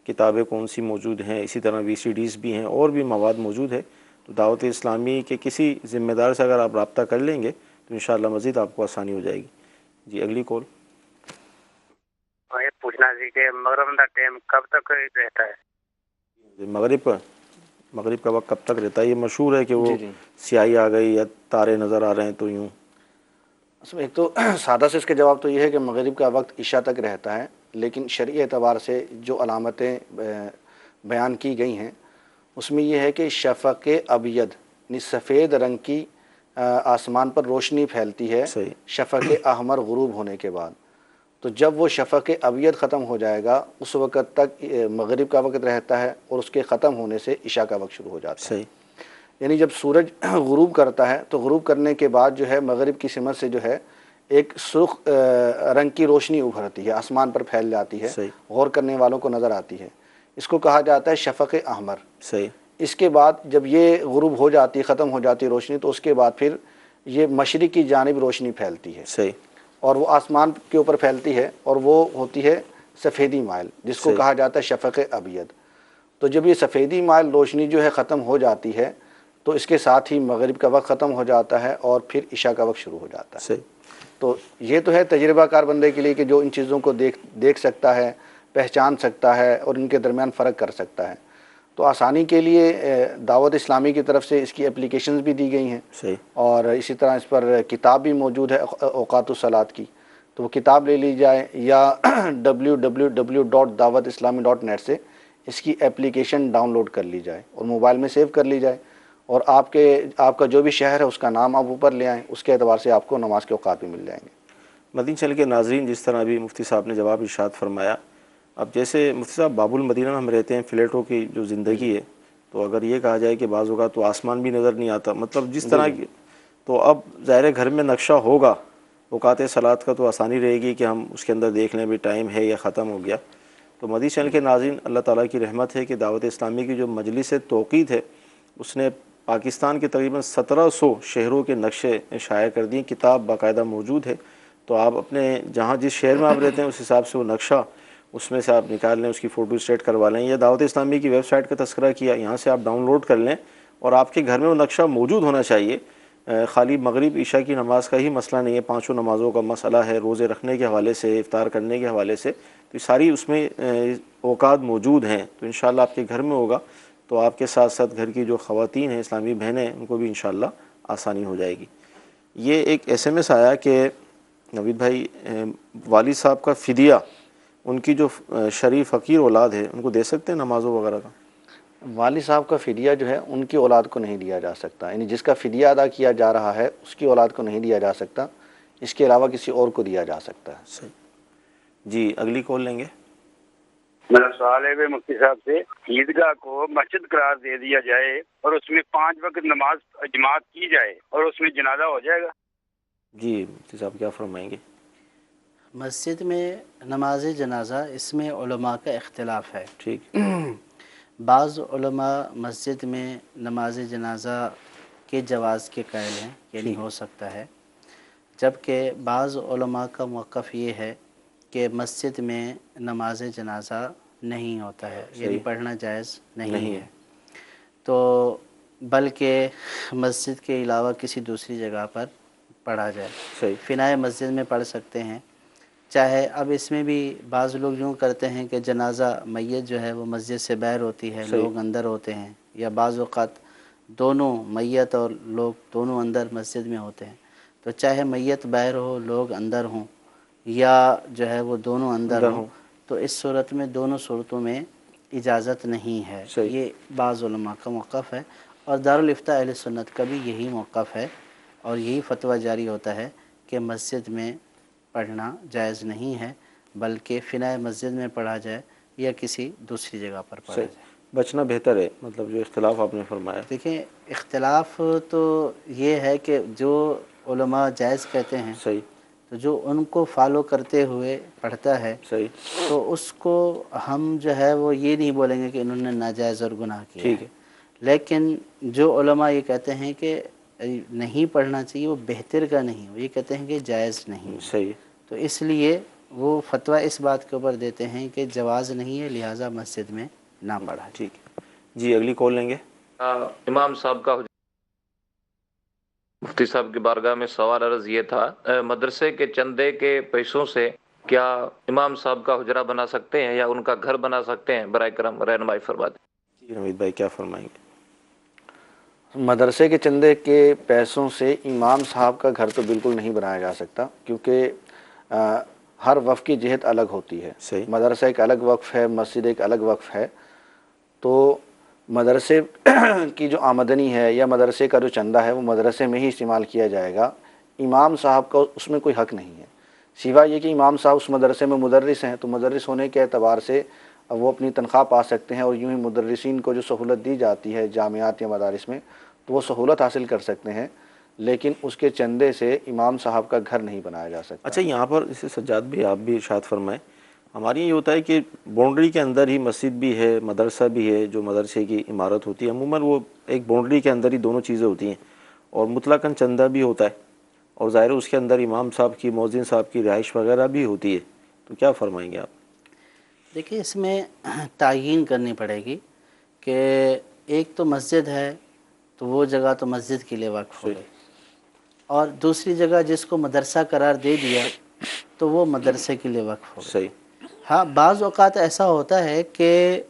کتابیں کون سی موجود ہیں، اسی طرح VCDs بھی ہیں، اور بھی مواد موجود ہے، تو دعوت اسلامی کے کسی ذمہ دار سے اگر آپ رابطہ کر لیں گے تو انشاءاللہ مزید آپ کو آسانی ہو جائے گی۔ جی اگلی کال۔ یہ پوچھنا تھی کہ مغرب کا ٹائم کب تک رہتا ہے؟ مغرب کا وقت کب تک رہتا ہے؟ یہ مشہور ہے کہ وہ سیاہی آ گئی یا تارے نظر آ رہے ہیں تو یوں۔ اصل میں ایک تو سادہ سے اس کے جواب تو یہ ہے کہ مغرب کا وقت عشاء تک رہتا ہے، لیکن شرعی اعتبار سے جو علامتیں بیان کی گئی ہیں اس میں یہ ہے کہ شفق ابید یعنی سفید رنگ کی آسمان پر روشنی پھیلتی ہے شفق احمر غروب ہونے کے بعد، تو جب وہ شفق ابید ختم ہو جائے گا اس وقت تک مغرب کا وقت رہتا ہے، اور اس کے ختم ہونے سے عشاء کا وقت شروع ہو جاتا ہے۔ یعنی جب سورج غروب کرتا ہے تو غروب کرنے کے بعد جو ہے مغرب کی سمت سے جو ہے ایک سرخ رنگ کی روشنی ابھرتی ہے، آسمان پر پھیل جاتی ہے، غور کرنے والوں کو نظر آتی ہے، اس کو کہا جاتا ہے شفق احمر۔ اس کے بعد جب یہ غروب ہو جاتی، ختم ہو جاتی روشنی، تو اس کے بعد پھر یہ مشرق کی جانب روشنی پھیلتی ہے، اور وہ آسمان کے اوپر پھیلتی ہے، اور وہ ہوتی ہے سفیدی مائل، جس کو کہا جاتا ہے شفق ابید۔ تو جب یہ سفیدی مائل روشنی جو ہے ختم ہو جاتی ہے تو اس کے ساتھ ہی مغرب کا وقت ختم ہو جاتا ہے اور پھر عشاء کا وقت شروع ہو جاتا ہے۔ تو یہ تو ہے تجربہ کار بندے کے لیے کہ جو ان چیزوں کو دیکھ سکتا ہے، پہچان سکتا ہے اور ان کے درمیان فرق کر سکتا ہے۔ تو آسانی کے لیے دعوت اسلامی کی طرف سے اس کی اپلیکیشنز بھی دی گئی ہیں، اور اسی طرح اس پر کتاب بھی موجود ہے اوقات الصلاۃ کی، تو وہ کتاب لے لی جائے، یا www.dawatislami.net سے اس کی اپلیکیشن ڈاؤن لوڈ کر لی جائے اور موبائل میں سیو کر لی جائے، اور آپ کا جو بھی شہر ہے اس کا نام آپ اوپر لے آئیں، اس کے اعتبار سے آپ کو نماز کے اوقات بھی مل جائیں گے۔ مدنی چینل کے ناظرین، جس طرح ابھی مفتی صاحب نے جواب ارشاد فرمایا، اب جیسے مفتی صاحب باب المدینہ میں ہم رہتے ہیں، فلیٹوں کی جو زندگی ہے، تو اگر یہ کہا جائے کہ بعض اوقات تو آسمان بھی نظر نہیں آتا، مطلب جس طرح کی، تو اب ظاہر گھر میں نقشہ ہوگا اوقات صلاۃ کا تو آسانی رہے گی کہ ہم اس کے اندر دیکھ لیں بھی ٹائم ہے یا ختم ہو گیا۔ تو مدنی چینل کے ناظرین، اللہ تعالیٰ کی رحمت ہے کہ دعوت اسلامی کی جو مجلس توقیت ہے اس نے پاکستان کے تقریباً 1700 شہروں کے نقشے شائع کر دیے، کتاب باقاعدہ موجود ہے، تو آپ اپنے جہاں جس شہر میں آپ رہتے ہیں اس حساب سے وہ نقشہ اس میں سے آپ نکال لیں، اس کی فوٹو اسٹیٹ کروا لیں، یا دعوت اسلامی کی ویب سائٹ کا تذکرہ کیا، یہاں سے آپ ڈاؤن لوڈ کر لیں، اور آپ کے گھر میں وہ نقشہ موجود ہونا چاہیے۔ خالی مغرب عشاء کی نماز کا ہی مسئلہ نہیں ہے، 5 نمازوں کا مسئلہ ہے، روزے رکھنے کے حوالے سے، افطار کرنے کے حوالے سے، تو یہ ساری اس میں اوقات موجود ہیں، تو انشاءاللہ آپ کے گھر میں ہوگا تو آپ کے ساتھ ساتھ گھر کی جو خواتین ہیں، اسلامی بہنیں، ان کو بھی انشاءاللہ آسانی ہو جائے گی۔ یہ ایک ایس ایم ایس آیا کہ نوید بھائی، والد صاحب کا فدیہ ان کی جو شریف فقیر اولاد ہے ان کو دے سکتے ہیں نمازوں وغیرہ کا؟ والد صاحب کا فدیہ جو ہے ان کی اولاد کو نہیں دیا جا سکتا، یعنی جس کا فدیہ ادا کیا جا رہا ہے اس کی اولاد کو نہیں دیا جا سکتا، اس کے علاوہ کسی اور کو دیا جا سکتا ہے۔ صحیح جی، اگلی کال لیں گے۔ میرا سوال ہے مفتی صاحب سے، عیدگاہ کو مسجد قرار دے دیا جائے اور اس میں 5 وقت نماز جماعت کی جائے اور اس میں جنازہ ہو جائے گا؟ جی مفتی صاحب کیا فرمائیں گے؟ مسجد میں نماز جنازہ، اس میں علماء کا اختلاف ہے۔ ٹھیک، بعض علماء مسجد میں نماز جنازہ کے جواز کے قائل ہیں، یعنی ہو سکتا ہے، جبکہ بعض علماء کا موقف یہ ہے کہ مسجد میں نماز جنازہ نہیں ہوتا ہے، یعنی پڑھنا جائز نہیں ہے، تو بلکہ مسجد کے علاوہ کسی دوسری جگہ پر پڑھا جائے، فنائے مسجد میں پڑھ سکتے ہیں۔ چاہے اب اس میں بھی بعض لوگ یوں کرتے ہیں کہ جنازہ میت جو ہے وہ مسجد سے باہر ہوتی ہے، لوگ اندر ہوتے ہیں، یا بعض اوقات دونوں میت اور لوگ دونوں اندر مسجد میں ہوتے ہیں، تو چاہے میت باہر ہو لوگ اندر ہوں، یا جو ہے وہ دونوں اندر ہوں، تو اس صورت میں دونوں صورتوں میں اجازت نہیں ہے۔ یہ بعض علماء کا موقف ہے، اور دارالفتہ اہل سنت کا بھی یہی موقف ہے، اور یہی فتویٰ جاری ہوتا ہے کہ مسجد میں پڑھنا جائز نہیں ہے، بلکہ فنائے مسجد میں پڑھا جائے یا کسی دوسری جگہ پر پڑھا جائے۔ بچنا بہتر ہے، مطلب جو اختلاف آپ نے فرمایا۔ دیکھیں، اختلاف تو یہ ہے کہ جو علماء جائز کہتے ہیں، تو جو ان کو فالو کرتے ہوئے پڑھتا ہے، تو اس کو ہم جو ہے وہ یہ نہیں بولیں گے کہ انہوں نے ناجائز اور گناہ کیا ہے، لیکن جو علماء یہ کہتے ہیں کہ نہیں پڑھنا چاہیے، وہ بہتر کا نہیں، وہ یہ کہتے ہیں کہ جائز نہیں، تو اس لیے وہ فتویٰ اس بات کے اوپر دیتے ہیں کہ جواز نہیں ہے، لہٰذا مسجد میں نہ پڑھا۔ ٹھیک ہے جی، اگلی کال لیں گے۔ امام صاحب کا مفتی صاحب کی بارگاہ میں سوال عرض یہ تھا، مدرسے کے چندے کے پیسوں سے کیا امام صاحب کا حجرہ بنا سکتے ہیں یا ان کا گھر بنا سکتے ہیں؟ برائے کرم رہنمائی فرما دیں۔ جی حمید بھائی کیا فرمائیں گے؟ مدرسے کے چندے کے پیسوں سے امام صاحب کا گھر تو بالکل نہیں بنایا جا سکتا، کیونکہ ہر وقف کی جہت الگ ہوتی ہے۔ مدرسہ ایک الگ وقف ہے، مسجد ایک الگ وقف ہے، تو مدرسے کی جو آمدنی ہے یا مدرسے کا جو چندہ ہے وہ مدرسے میں ہی استعمال کیا جائے گا، امام صاحب کا اس میں کوئی حق نہیں ہے، سوائے یہ کہ امام صاحب اس مدرسے میں مدرس ہیں، تو مدرس ہونے کے اعتبار سے وہ اپنی تنخواہ پا سکتے ہیں، اور یوں ہی مدرسین کو جو سہولت دی جاتی ہے جامعات یا مدارس میں تو وہ سہولت حاصل کر سکتے ہیں، لیکن اس کے چندے سے امام صاحب کا گھر نہیں بنایا جا سکتا۔ اچھا، یہاں پر اسے سجاد بھی آپ بھی ارشاد فرمائیں، ہماری یہ ہوتا ہے کہ باؤنڈری کے اندر ہی مسجد بھی ہے، مدرسہ بھی ہے، جو مدرسے کی عمارت ہوتی ہے عموماً وہ ایک باؤنڈری کے اندر ہی دونوں چیزیں ہوتی ہیں، اور مطلقاً چندہ بھی ہوتا ہے، اور ظاہر اس کے اندر امام صاحب کی، مؤذن صاحب کی رہائش وغیرہ بھی ہوتی ہے، تو کیا فرمائیں گے آپ؟ دیکھیں، اس میں تعیین کرنی پڑے گی کہ ایک تو مسجد ہے تو وہ جگہ تو مسجد کے لیے وقف ہو گئی، اور دوسری جگہ جس کو مدرسہ قرار دے دیا تو وہ مدرسے کے لیے وقف ہو گئی۔ ہاں، بعض اوقات ایسا ہوتا ہے کہ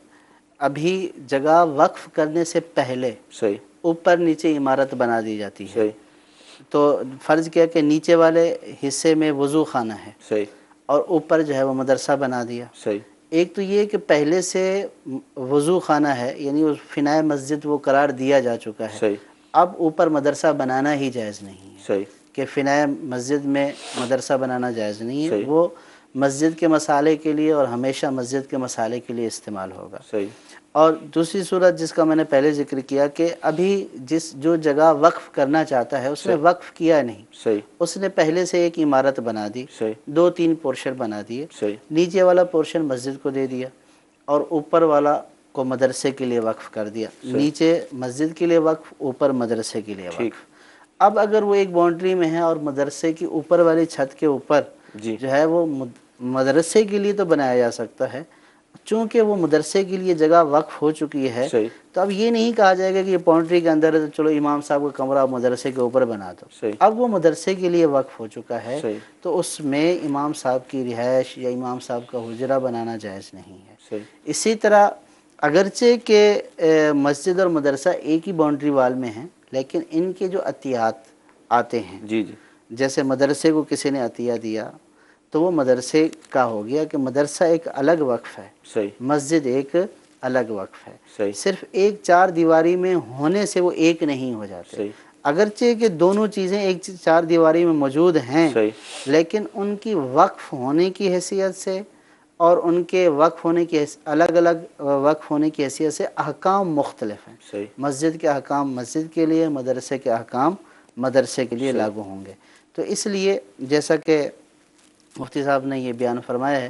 ابھی جگہ وقف کرنے سے پہلے اوپر نیچے عمارت بنا دی جاتی ہے، تو فرض کیا کہ نیچے والے حصے میں وضو خانہ ہے اور اوپر جو ہے وہ مدرسہ بنا دیا۔ ایک تو یہ کہ پہلے سے وضو خانہ ہے، یعنی اس فنائے مسجد وہ قرار دیا جا چکا ہے، اب اوپر مدرسہ بنانا ہی جائز نہیں ہے، کہ فنائے مسجد میں مدرسہ بنانا جائز نہیں ہے، وہ مسجد کے مسالے کے لیے اور ہمیشہ مسجد کے مسالے کے لیے استعمال ہوگا۔ اور دوسری صورت جس کا میں نے پہلے ذکر کیا کہ ابھی جو جگہ وقف کرنا چاہتا ہے اس نے وقف کیا نہیں، اس نے پہلے سے ایک عمارت بنا دی، 2-3 پورشن بنا دیے، نیچے والا پورشن مسجد کو دے دیا اور اوپر والا کو مدرسے کے لیے وقف کر دیا، نیچے مسجد کے لیے وقف، اوپر مدرسے کے لیے وقف۔ اب اگر وہ ایک باؤنڈری میں ہے اور مدرسے کی اوپر والی چھت کے اوپر جو ہے وہ مدرسے کے لیے تو بنایا جا سکتا ہے، چونکہ وہ مدرسے کے لیے جگہ وقف ہو چکی ہے تو اب یہ نہیں کہا جائے گا کہ یہ باؤنڈری کے اندر ہے تو چلو امام صاحب کا کمرہ مدرسے کے اوپر بنا دو۔ اب وہ مدرسے کے لیے وقف ہو چکا ہے تو اس میں امام صاحب کی رہائش یا امام صاحب کا حجرہ بنانا جائز نہیں ہے۔ اسی طرح اگرچہ کہ مسجد اور مدرسہ ایک ہی باؤنڈری وال میں ہیں، لیکن ان کے جو عطیات آتے ہیں، جیسے مدرسے کو کسی نے عطیہ دیا تو وہ مدرسے کا ہو گیا کہ مدرسہ ایک الگ وقف ہے، مسجد ایک الگ وقف ہے۔ صرف ایک چار دیواری میں ہونے سے وہ ایک نہیں ہو جاتے، اگرچہ کہ دونوں چیزیں ایک چار دیواری میں موجود ہیں، لیکن ان کی وقف ہونے کی حیثیت سے اور ان کے وقف ہونے کی الگ الگ وقف ہونے کی حیثیت سے احکام مختلف ہیں۔ مسجد کے احکام مسجد کے لیے، مدرسے کے احکام مدرسے کے لیے لاگو ہوں گے۔ تو اس لیے جیسا کہ مفتی صاحب نے یہ بیان فرمایا ہے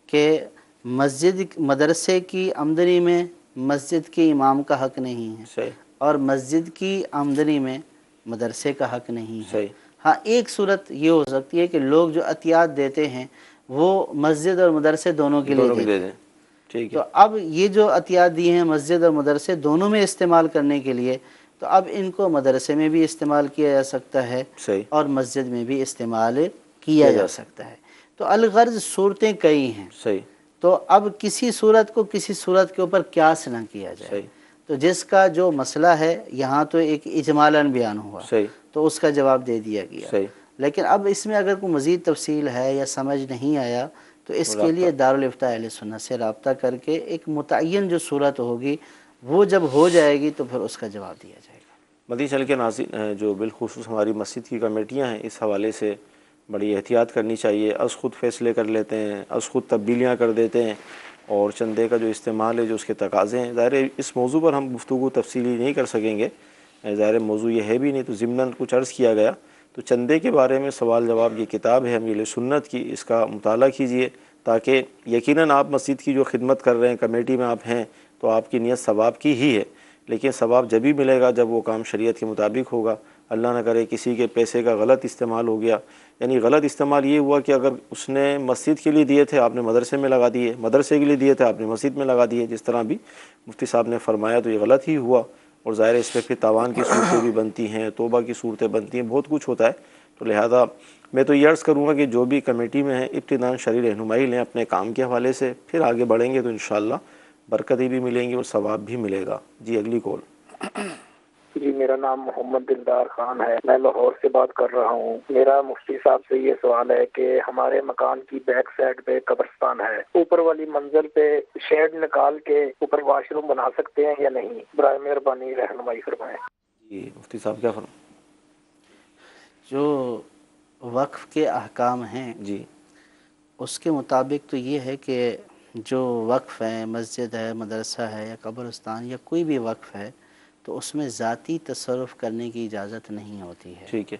کہ مدرسے کی آمدنی میں مسجد کے امام کا حق نہیں ہے اور مسجد کی آمدنی میں مدرسے کا حق نہیں ہے۔ ہاں ایک صورت یہ ہو سکتی ہے کہ لوگ جو عطیات دیتے ہیں وہ مسجد اور مدرسے دونوں کے لیے دیتے ہیں، تو اب یہ جو عطیات دیے ہیں مسجد اور مدرسے دونوں میں استعمال کرنے کے لیے، تو اب ان کو مدرسے میں بھی استعمال کیا جا سکتا ہے اور مسجد میں بھی استعمال کیا جا سکتا ہے۔ تو الغرض صورتیں کئی ہیں، تو اب کسی صورت کو کسی صورت کے اوپر قیاس نہ کیا جائے۔ تو جس کا جو مسئلہ ہے یہاں تو ایک اجمالاً بیان ہوا تو اس کا جواب دے دیا گیا، لیکن اب اس میں اگر کوئی مزید تفصیل ہے یا سمجھ نہیں آیا تو اس کے لیے دارالفتاء اہل سنت سے رابطہ کر کے ایک متعین جو صورت ہوگی وہ جب ہو جائے گی تو پھر اس کا جواب دیا جائے گا۔ مدنی چینل کے ناظرین، جو بالخصوص ہماری مسجد کی کمیٹیاں ہیں اس حوالے سے بڑی احتیاط کرنی چاہیے۔ از خود فیصلے کر لیتے ہیں، از خود تبدیلیاں کر دیتے ہیں، اور چندے کا جو استعمال ہے جو اس کے تقاضے ہیں، ظاہر اس موضوع پر ہم گفتگو تفصیلی نہیں کر سکیں گے، ظاہر موضوع یہ ہے بھی نہیں، تو ضمناً کچھ عرض کیا گیا۔ تو چندے کے بارے میں سوال جواب یہ کتاب ہے اہل سنت کی، اس کا مطالعہ کیجئے تاکہ یقیناً آپ مسجد کی جو خدمت کر رہے ہیں، کمیٹی میں آپ ہیں، تو آپ کی نیت ثواب کی ہی ہے، لیکن ثواب جبھی ملے گا جب وہ کام شریعت کے مطابق ہوگا۔ اللہ نہ کرے کسی کے پیسے کا غلط استعمال ہو گیا، یعنی غلط استعمال یہ ہوا کہ اگر اس نے مسجد کے لیے دیے تھے آپ نے مدرسے میں لگا دیے، مدرسے کے لیے دیے تھے آپ نے مسجد میں لگا دیے، جس طرح بھی مفتی صاحب نے فرمایا، تو یہ غلط ہی ہوا، اور ظاہر اس پہ پھر تاوان کی صورتیں بھی بنتی ہیں، توبہ کی صورتیں بنتی ہیں، بہت کچھ ہوتا ہے۔ تو لہذا میں تو یہ عرض کروں گا کہ جو بھی کمیٹی میں ہیں ابتداءً شرعی رہنمائی لیں اپنے کام کے حوالے سے، پھر آگے بڑھیں گے تو انشاءاللہ برکتیں بھی ملیں گی اور ثواب بھی ملے گا۔ جی اگلی کال۔ جی میرا نام محمد دلدار خان ہے، میں لاہور سے بات کر رہا ہوں۔ میرا مفتی صاحب سے یہ سوال ہے کہ ہمارے مکان کی بیک سائڈ پہ قبرستان ہے، اوپر والی منزل پہ شیڈ نکال کے اوپر واش روم بنا سکتے ہیں یا نہیں؟ برائے مہربانی رہنمائی فرمائیں۔ جی مفتی صاحب کیا فرمائیں؟ جو وقف کے احکام ہیں جی اس کے مطابق تو یہ ہے کہ جو وقف ہے، مسجد ہے، مدرسہ ہے یا قبرستان یا کوئی بھی وقف ہے، تو اس میں ذاتی تصرف کرنے کی اجازت نہیں ہوتی ہے۔ ٹھیک ہے۔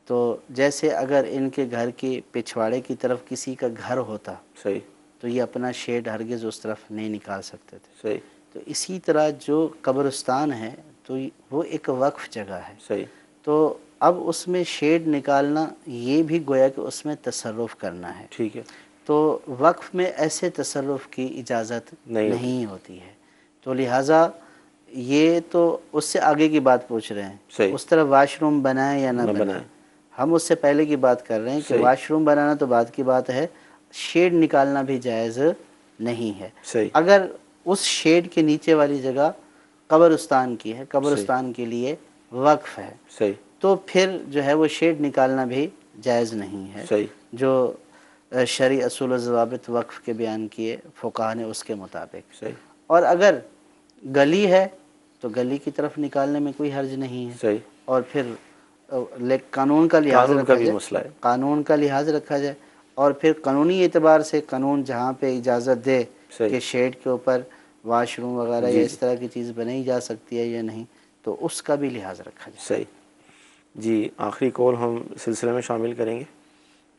تو جیسے اگر ان کے گھر کے پچھواڑے کی طرف کسی کا گھر ہوتا صحیح، تو یہ اپنا شیڈ ہرگز اس طرف نہیں نکال سکتے تھے۔ صحیح۔ تو اسی طرح جو قبرستان ہے تو وہ ایک وقف جگہ ہے، صحیح۔ تو اب اس میں شیڈ نکالنا یہ بھی گویا کہ اس میں تصرف کرنا ہے۔ ٹھیک ہے۔ تو وقف میں ایسے تصرف کی اجازت نہیں ہوتی ہے، تو لہٰذا یہ تو اس سے آگے کی بات پوچھ رہے ہیں، اس طرح واش روم بنائیں یا نہ بنائیں۔ ہم اس سے پہلے کی بات کر رہے ہیں کہ واش روم بنانا تو بعد کی بات ہے، شیڈ نکالنا بھی جائز نہیں ہے۔ اگر اس شیڈ کے نیچے والی جگہ قبرستان کی ہے، قبرستان کے لیے وقف ہے، تو پھر جو ہے وہ شیڈ نکالنا بھی جائز نہیں ہے، جو شرعی اصول و ضوابط وقف کے بیان کیے فقہا نے اس کے مطابق۔ اور اگر گلی ہے تو گلی کی طرف نکالنے میں کوئی حرج نہیں ہے، اور پھر قانون کا لحاظ رکھا جائے، قانون کا لحاظ رکھا جائے، اور پھر قانونی اعتبار سے قانون جہاں پہ اجازت دے کہ شیڈ کے اوپر واش روم وغیرہ یا اس طرح کی چیز بنائی جا سکتی ہے یا نہیں، تو اس کا بھی لحاظ رکھا جائے۔ صحیح۔ جی آخری کال ہم سلسلے میں شامل کریں گے۔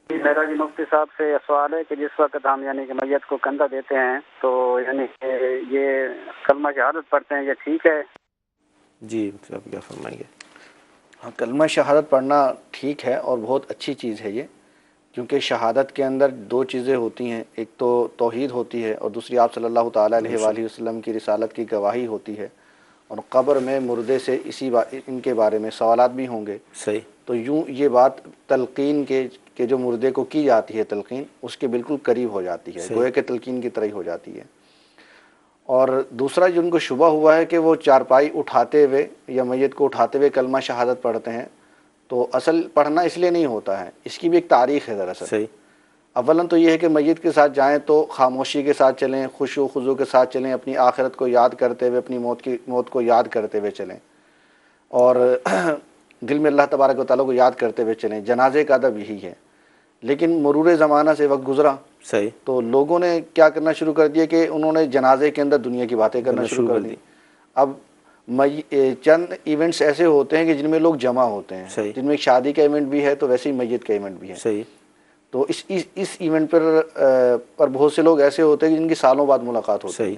میرا جی مفتی صاحب سے سوال ہے کہ جس وقت ہم یعنی کہ میت کو کندھا دیتے ہیں تو یعنی کہ یہ کلمہ شہادت پڑھتے ہیں، یہ ٹھیک ہے؟ جی آپ کیا فرمائیں گے؟ ہاں، کلمہ شہادت پڑھنا ٹھیک ہے اور بہت اچھی چیز ہے یہ، کیونکہ شہادت کے اندر دو چیزیں ہوتی ہیں، ایک تو توحید ہوتی ہے اور دوسری آپ صلی اللہ تعالیٰ علیہ وآلہ وسلم کی رسالت کی گواہی ہوتی ہے، اور قبر میں مردے سے ان کے بارے میں سوالات بھی ہوں گے۔ صحیح۔ تو یوں یہ بات تلقین کے جو مردے کو کی جاتی ہے تلقین، اس کے بالکل قریب ہو جاتی ہے، گویا کہ تلقین کی طرح ہی ہو جاتی ہے۔ اور دوسرا جن کو شبہ ہوا ہے کہ وہ چارپائی اٹھاتے ہوئے یا میت کو اٹھاتے ہوئے کلمہ شہادت پڑھتے ہیں، تو اصل پڑھنا اس لیے نہیں ہوتا ہے، اس کی بھی ایک تاریخ ہے دراصل۔ صحیح۔ اولاً تو یہ ہے کہ میت کے ساتھ جائیں تو خاموشی کے ساتھ چلیں، خشوع و خضوع کے ساتھ چلیں، اپنی آخرت کو یاد کرتے ہوئے، اپنی موت کو یاد کرتے ہوئے چلیں، اور دل میں اللہ تبارک و تعالیٰ کو یاد کرتے ہوئے چلیں۔ جنازے کا ادب یہی ہے، لیکن مرور زمانہ سے وقت گزرا، صحیح، تو لوگوں نے کیا کرنا شروع کر دیا کہ انہوں نے جنازے کے اندر دنیا کی باتیں کرنا شروع کر دی۔ اب چند ایونٹس ایسے ہوتے ہیں کہ جن میں لوگ جمع ہوتے ہیں، جن میں ایک شادی کا ایونٹ بھی ہے تو ویسے ہی میت کا ایونٹ بھی ہے۔ صحیح۔ تو اس ایونٹ پر بہت سے لوگ ایسے ہوتے ہیں جن کی سالوں بعد ملاقات ہوتی ہے،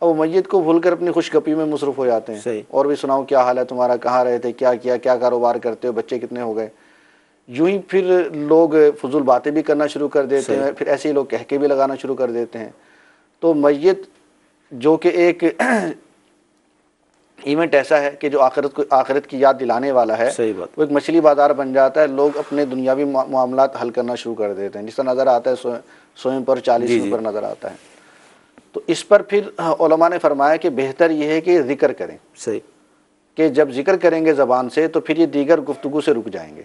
اور وہ میت کو بھول کر اپنی خوش گپی میں مصروف ہو جاتے ہیں، اور بھی سناؤ کیا حال ہے تمہارا، کہاں رہے تھے، کیا کیا، کیا کاروبار کرتے ہو، بچے کتنے ہو گئے۔ یوں ہی پھر لوگ فضول باتیں بھی کرنا شروع کر دیتے ہیں، پھر ایسے ہی لوگ کہہ کے بھی لگانا شروع کر دیتے ہیں۔ تو میت جو کہ ایک ایونٹ ایسا ہے کہ جو آخرت کی یاد دلانے والا ہے، وہ ایک مچھلی بازار بن جاتا ہے، لوگ اپنے دنیاوی معاملات حل کرنا شروع کر دیتے ہیں، جس طرح نظر آتا ہے سوئم پر 40 پر نظر آتا ہے۔ تو اس پر پھر علماء نے فرمایا کہ بہتر یہ ہے کہ ذکر کریں، کہ جب ذکر کریں گے زبان سے تو پھر یہ دیگر گفتگو سے رک جائیں گے۔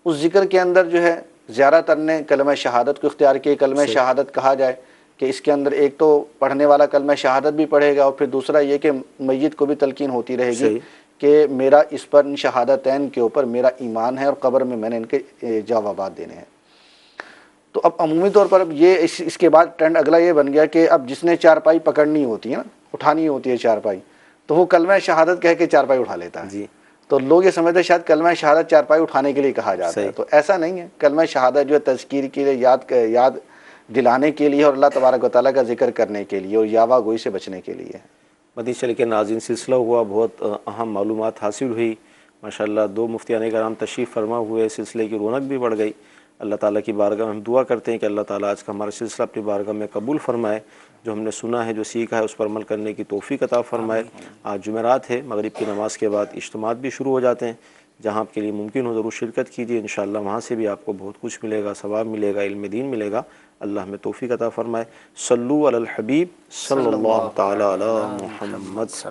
اس ذکر کے اندر جو ہے زیادہ تر نے کلمہ شہادت کو اختیار کیا، کلمہ شہادت کہا جائے کہ اس کے اندر ایک تو پڑھنے والا کلمہ شہادت بھی پڑھے گا، اور پھر دوسرا یہ کہ میت کو بھی تلقین ہوتی رہے گی کہ میرا اس پر ان شہادتین کے اوپر میرا ایمان ہے، اور قبر میں میں نے ان کے جوابات دینے ہیں۔ تو اب عمومی طور پر اب یہ اس کے بعد ٹرینڈ اگلا یہ بن گیا کہ اب جس نے چارپائی پکڑنی ہوتی ہے نا، اٹھانی ہوتی ہے چارپائی، تو وہ کلمہ شہادت کہہ کے چارپائی اٹھا لیتا ہے۔ تو لوگ یہ سمجھتے ہیں شاید کلمہ شہادت چارپائی اٹھانے کے لیے کہا جاتا ہے، تو ایسا نہیں ہے۔ کلمہ شہادت جو ہے تذکیر کے لیے، یاد دلانے کے لیے، اور اللہ تبارک و تعالیٰ کا ذکر کرنے کے لیے، اور یاوا گوئی سے بچنے کے لیے۔ مدنی چینل کے ناظرین، سلسلہ ہوا، بہت اہم معلومات حاصل ہوئی ماشاءاللہ۔ 2 مفتیان کرام تشریف فرما ہوئے، سلسلے کی رونق بھی بڑھ گئی۔ اللہ تعالیٰ کی بارگاہ میں ہم دعا کرتے ہیں کہ اللہ تعالیٰ آج کا ہمارا سلسلہ اپنی بارگاہ میں قبول فرمائے، جو ہم نے سنا ہے، جو سیکھا ہے، اس پر عمل کرنے کی توفیق عطا فرمائے۔ آج جمعرات ہے، مغرب کی نماز کے بعد اجتماعات بھی شروع ہو جاتے ہیں، جہاں آپ کے لیے ممکن ہو ضرور شرکت کیجیے، انشاءاللہ وہاں سے بھی آپ کو بہت کچھ ملے گا، ثواب ملے گا، علم دین ملے گا۔ اللہ ہمیں توفیق عطا فرمائے۔ صلوا علی الحبیب صلی اللہ تعالی علی محمد۔